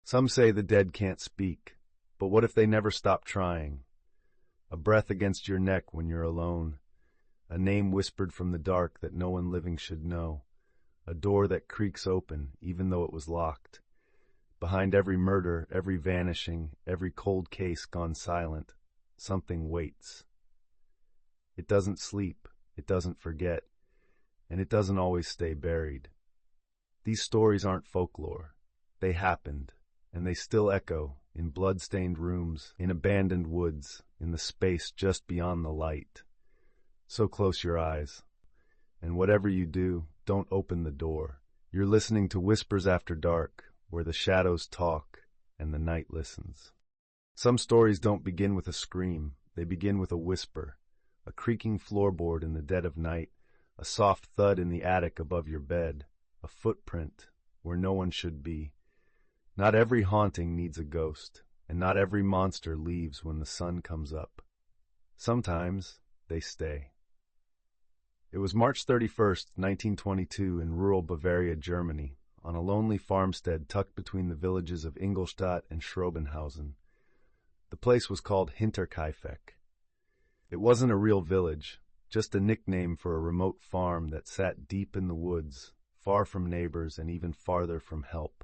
Some say the dead can't speak, but what if they never stop trying? A breath against your neck when you're alone, a name whispered from the dark that no one living should know, a door that creaks open even though it was locked. Behind every murder, every vanishing, every cold case gone silent, something waits. It doesn't sleep, it doesn't forget, and it doesn't always stay buried. These stories aren't folklore. They happened, and they still echo in blood-stained rooms, in abandoned woods, in the space just beyond the light. So close your eyes. And whatever you do, don't open the door. You're listening to Whispers After Dark, where the shadows talk and the night listens. Some stories don't begin with a scream. They begin with a whisper, a creaking floorboard in the dead of night, a soft thud in the attic above your bed, a footprint where no one should be. Not every haunting needs a ghost, and not every monster leaves when the sun comes up. Sometimes they stay. It was March 31st, 1922, in rural Bavaria, Germany, on a lonely farmstead tucked between the villages of Ingolstadt and Schrobenhausen. The place was called Hinterkaifeck. It wasn't a real village, just a nickname for a remote farm that sat deep in the woods, far from neighbors and even farther from help.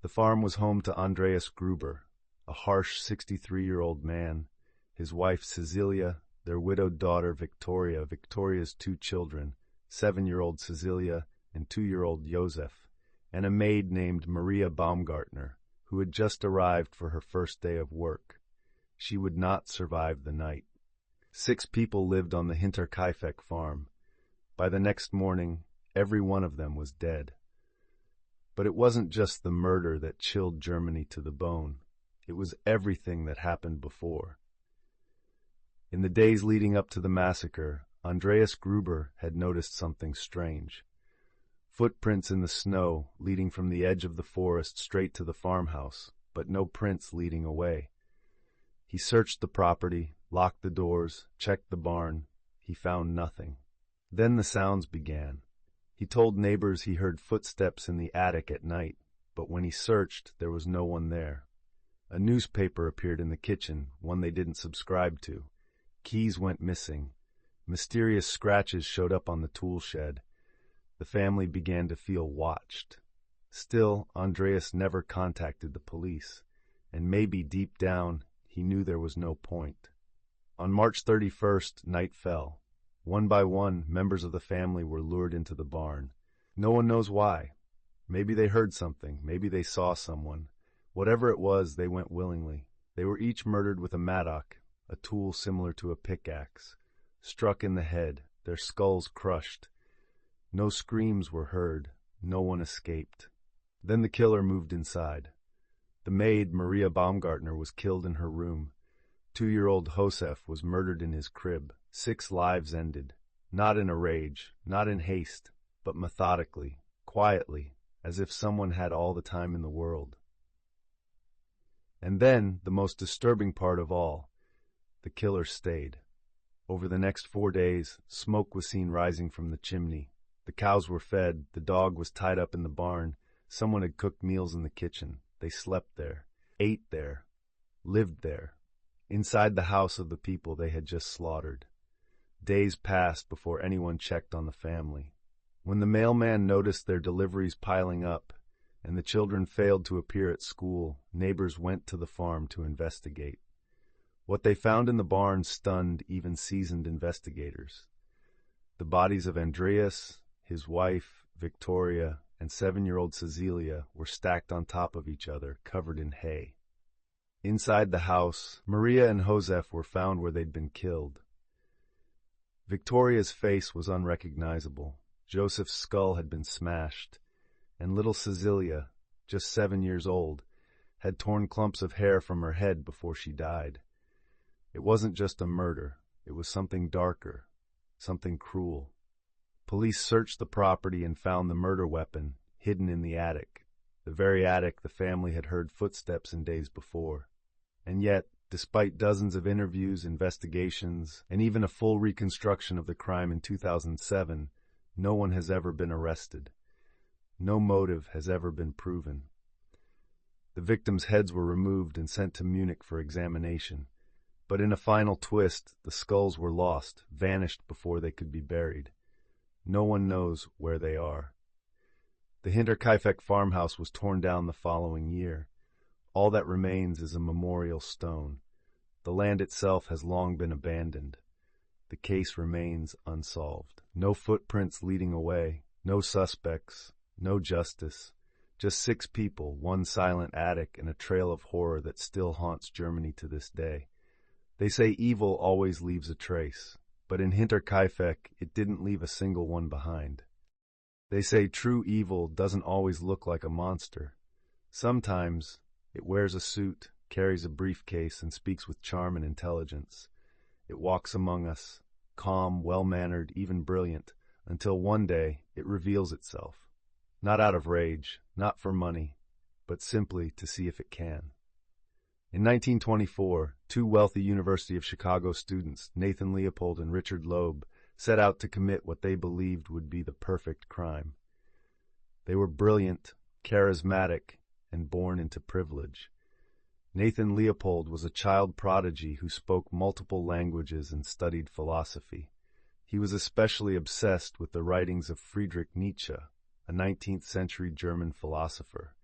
The farm was home to Andreas Gruber, a harsh 63-year-old man, his wife Cecilia, their widowed daughter Victoria, Victoria's 2 children, 7-year-old Cecilia and 2-year-old Josef, and a maid named Maria Baumgartner, who had just arrived for her first day of work. She would not survive the night. 6 people lived on the Hinterkaifeck farm. By the next morning, every one of them was dead. But it wasn't just the murder that chilled Germany to the bone. It was everything that happened before. In the days leading up to the massacre, Andreas Gruber had noticed something strange. Footprints in the snow leading from the edge of the forest straight to the farmhouse, but no prints leading away. He searched the property, locked the doors, checked the barn. He found nothing. Then the sounds began. He told neighbors he heard footsteps in the attic at night, but when he searched, there was no one there. A newspaper appeared in the kitchen, one they didn't subscribe to. Keys went missing. Mysterious scratches showed up on the tool shed. The family began to feel watched. Still, Andreas never contacted the police, and maybe deep down, he knew there was no point. On March 31st, night fell. One by one, members of the family were lured into the barn. No one knows why. Maybe they heard something, maybe they saw someone. Whatever it was, they went willingly. They were each murdered with a mattock, a tool similar to a pickaxe, struck in the head, their skulls crushed. No screams were heard, no one escaped. Then the killer moved inside. The maid, Maria Baumgartner, was killed in her room. 2-year-old Josef was murdered in his crib. 6 lives ended, not in a rage, not in haste, but methodically, quietly, as if someone had all the time in the world. And then, the most disturbing part of all, the killer stayed. Over the next 4 days, smoke was seen rising from the chimney. The cows were fed, the dog was tied up in the barn, someone had cooked meals in the kitchen. They slept there, ate there, lived there, inside the house of the people they had just slaughtered. Days passed before anyone checked on the family. When the mailman noticed their deliveries piling up, and the children failed to appear at school, neighbors went to the farm to investigate. What they found in the barn stunned even seasoned investigators. The bodies of Andreas, his wife, Victoria, and 7-year-old Cecilia were stacked on top of each other, covered in hay. Inside the house, Maria and Josef were found where they'd been killed. Victoria's face was unrecognizable. Joseph's skull had been smashed, and little Cecilia, just 7 years old, had torn clumps of hair from her head before she died. It wasn't just a murder. It was something darker, something cruel. Police searched the property and found the murder weapon hidden in the attic, the very attic the family had heard footsteps in days before. And yet, despite dozens of interviews, investigations, and even a full reconstruction of the crime in 2007, no one has ever been arrested. No motive has ever been proven. The victims' heads were removed and sent to Munich for examination. But in a final twist, the skulls were lost, vanished before they could be buried. No one knows where they are. The Hinterkaifeck farmhouse was torn down the following year. All that remains is a memorial stone. The land itself has long been abandoned. The case remains unsolved. No footprints leading away, no suspects, no justice. Just 6 people, one silent attic, and a trail of horror that still haunts Germany to this day. They say evil always leaves a trace, but in Hinterkaifeck it didn't leave a single one behind. They say true evil doesn't always look like a monster. Sometimes it wears a suit, carries a briefcase, and speaks with charm and intelligence. It walks among us, calm, well-mannered, even brilliant, until one day it reveals itself. Not out of rage, not for money, but simply to see if it can. In 1924, 2 wealthy University of Chicago students, Nathan Leopold and Richard Loeb, set out to commit what they believed would be the perfect crime. They were brilliant, charismatic, and born into privilege. Nathan Leopold was a child prodigy who spoke multiple languages and studied philosophy. He was especially obsessed with the writings of Friedrich Nietzsche, a 19th-century German philosopher.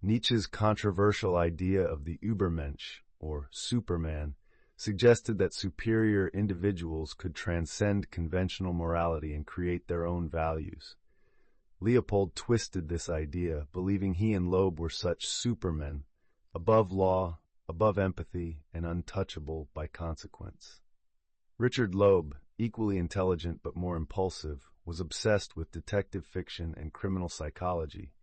Nietzsche's controversial idea of the Übermensch, or Superman, suggested that superior individuals could transcend conventional morality and create their own values. Leopold twisted this idea, believing he and Loeb were such supermen, above law, above empathy, and untouchable by consequence. Richard Loeb, equally intelligent but more impulsive, was obsessed with detective fiction and criminal psychology.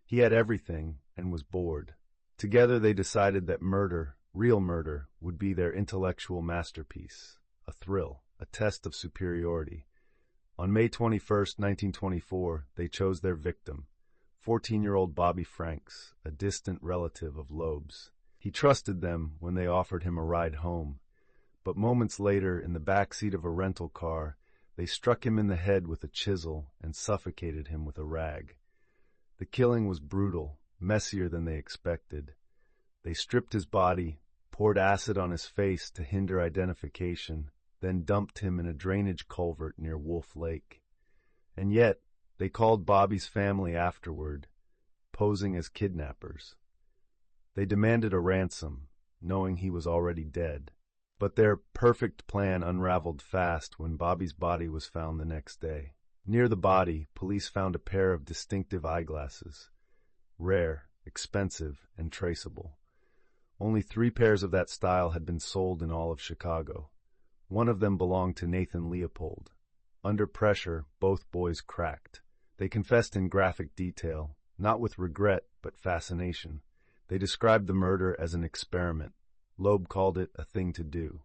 He had everything and was bored. Together they decided that murder, real murder, would be their intellectual masterpiece, a thrill, a test of superiority. On May 21, 1924, they chose their victim, 14-year-old Bobby Franks, a distant relative of Loeb's. He trusted them when they offered him a ride home, but moments later, in the back seat of a rental car, they struck him in the head with a chisel and suffocated him with a rag. The killing was brutal, messier than they expected. They stripped his body, poured acid on his face to hinder identification, then dumped him in a drainage culvert near Wolf Lake. And yet, they called Bobby's family afterward, posing as kidnappers. They demanded a ransom, knowing he was already dead. But their perfect plan unraveled fast when Bobby's body was found the next day. Near the body, police found a pair of distinctive eyeglasses. Rare, expensive, and traceable. Only 3 pairs of that style had been sold in all of Chicago. One of them belonged to Nathan Leopold. Under pressure, both boys cracked. They confessed in graphic detail, not with regret but fascination. They described the murder as an experiment. Loeb called it a thing to do.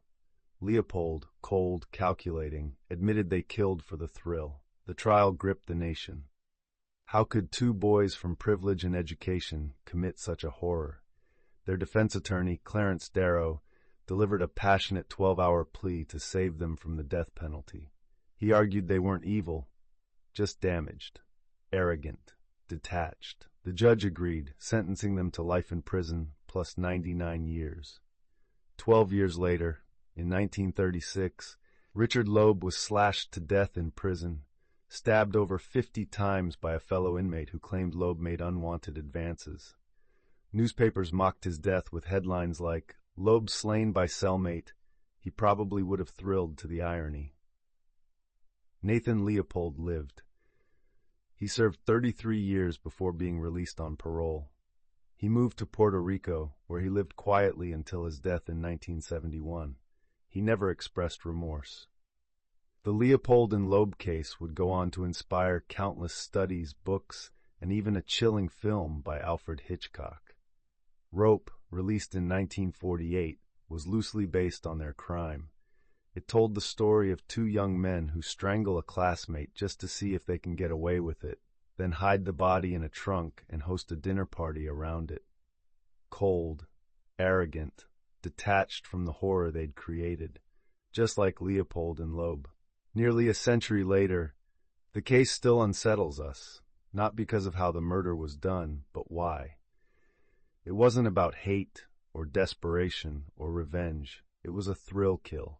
Leopold, cold, calculating, admitted they killed for the thrill. The trial gripped the nation. How could 2 boys from privilege and education commit such a horror? Their defense attorney, Clarence Darrow, delivered a passionate 12-hour plea to save them from the death penalty. He argued they weren't evil, just damaged, arrogant, detached. The judge agreed, sentencing them to life in prison plus 99 years. 12 years later, in 1936, Richard Loeb was slashed to death in prison, stabbed over 50 times by a fellow inmate who claimed Loeb made unwanted advances. Newspapers mocked his death with headlines like, "Loeb slain by cellmate, he probably would have thrilled to the irony." Nathan Leopold lived. He served 33 years before being released on parole. He moved to Puerto Rico, where he lived quietly until his death in 1971. He never expressed remorse. The Leopold and Loeb case would go on to inspire countless studies, books, and even a chilling film by Alfred Hitchcock. Rope, released in 1948, was loosely based on their crime. It told the story of 2 young men who strangle a classmate just to see if they can get away with it, then hide the body in a trunk and host a dinner party around it. Cold, arrogant, detached from the horror they'd created, just like Leopold and Loeb. Nearly a century later, the case still unsettles us, not because of how the murder was done, but why. It wasn't about hate or desperation or revenge. It was a thrill kill.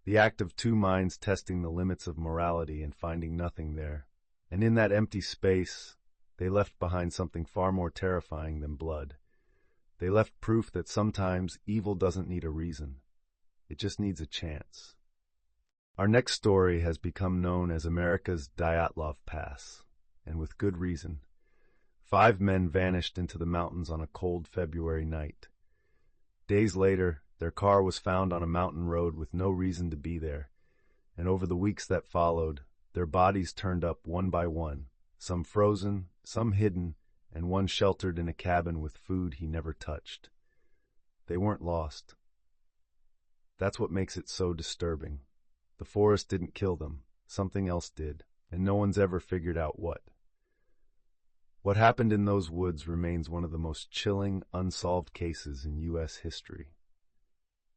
The act of two minds testing the limits of morality and finding nothing there. And in that empty space, they left behind something far more terrifying than blood. They left proof that sometimes evil doesn't need a reason. It just needs a chance. Our next story has become known as America's Dyatlov Pass, and with good reason. 5 men vanished into the mountains on a cold February night. Days later, their car was found on a mountain road with no reason to be there, and over the weeks that followed, their bodies turned up one by one, some frozen, some hidden, and one sheltered in a cabin with food he never touched. They weren't lost. That's what makes it so disturbing. The forest didn't kill them, something else did, and no one's ever figured out what. What happened in those woods remains one of the most chilling, unsolved cases in U.S. history.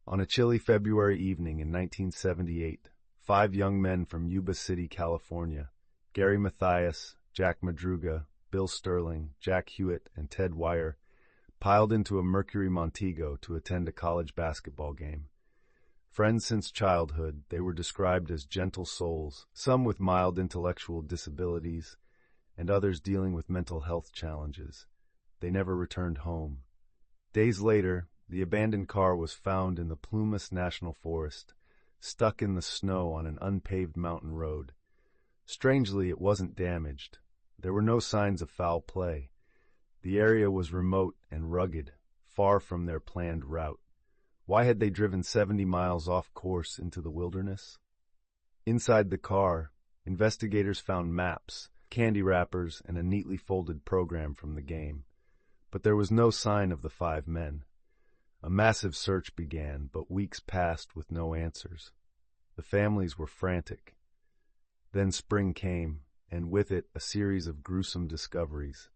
On a chilly February evening in 1978, 5 young men from Yuba City, California, Gary Mathias, Jack Madruga, Bill Sterling, Jack Hewitt, and Ted Wire, piled into a Mercury Montego to attend a college basketball game. Friends since childhood, they were described as gentle souls, some with mild intellectual disabilities, and others dealing with mental health challenges. They never returned home. Days later, the abandoned car was found in the Plumas National Forest, stuck in the snow on an unpaved mountain road. Strangely, it wasn't damaged. There were no signs of foul play. The area was remote and rugged, far from their planned route. Why had they driven 70 miles off course into the wilderness? Inside the car, investigators found maps, candy wrappers, and a neatly folded program from the game. But there was no sign of the 5 men. A massive search began, but weeks passed with no answers. The families were frantic. Then spring came, and with it a series of gruesome discoveries.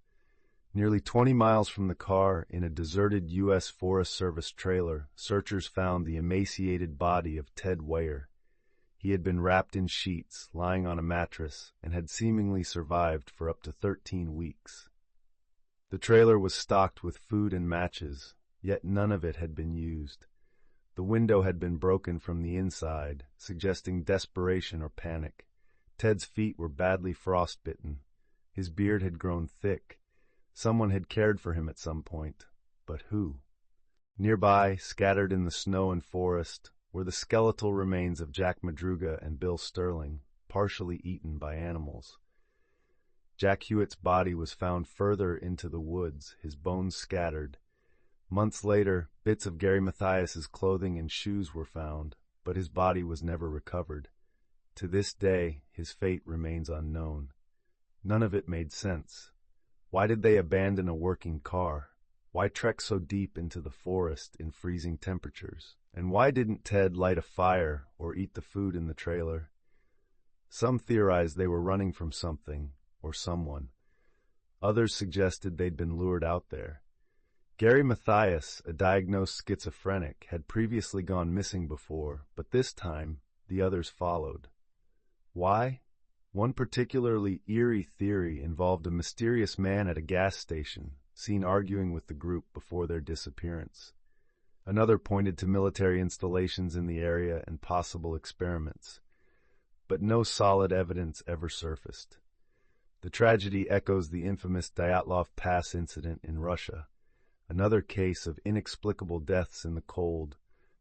Nearly 20 miles from the car, in a deserted U.S. Forest Service trailer, searchers found the emaciated body of Ted Wire. He had been wrapped in sheets, lying on a mattress, and had seemingly survived for up to 13 weeks. The trailer was stocked with food and matches, yet none of it had been used. The window had been broken from the inside, suggesting desperation or panic. Ted's feet were badly frostbitten. His beard had grown thick. Someone had cared for him at some point, but who? Nearby, scattered in the snow and forest, were the skeletal remains of Jack Madruga and Bill Sterling, partially eaten by animals. Jack Hewitt's body was found further into the woods, his bones scattered. Months later, bits of Gary Mathias's clothing and shoes were found, but his body was never recovered. To this day, his fate remains unknown. None of it made sense. Why did they abandon a working car? Why trek so deep into the forest in freezing temperatures? And why didn't Ted light a fire or eat the food in the trailer? Some theorized they were running from something or someone. Others suggested they'd been lured out there. Gary Mathias, a diagnosed schizophrenic, had previously gone missing before, but this time the others followed. Why? One particularly eerie theory involved a mysterious man at a gas station, seen arguing with the group before their disappearance. Another pointed to military installations in the area and possible experiments. But no solid evidence ever surfaced. The tragedy echoes the infamous Dyatlov Pass incident in Russia, another case of inexplicable deaths in the cold,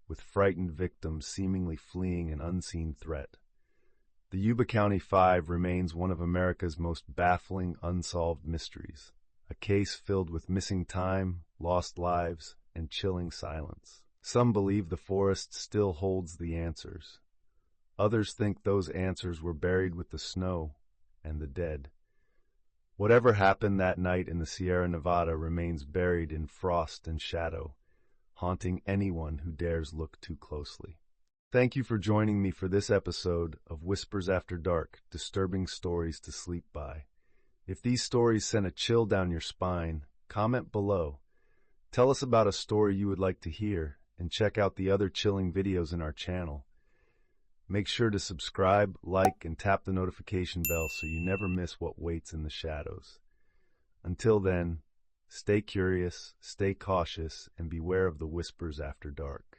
with frightened victims seemingly fleeing an unseen threat. The Yuba County Five remains one of America's most baffling unsolved mysteries, a case filled with missing time, lost lives, and chilling silence. Some believe the forest still holds the answers. Others think those answers were buried with the snow and the dead. Whatever happened that night in the Sierra Nevada remains buried in frost and shadow, haunting anyone who dares look too closely. Thank you for joining me for this episode of Whispers After Dark, Disturbing Stories to Sleep By. If these stories sent a chill down your spine, comment below. Tell us about a story you would like to hear, and check out the other chilling videos in our channel. Make sure to subscribe, like, and tap the notification bell so you never miss what waits in the shadows. Until then, Stay curious, stay cautious, and beware of the whispers after dark.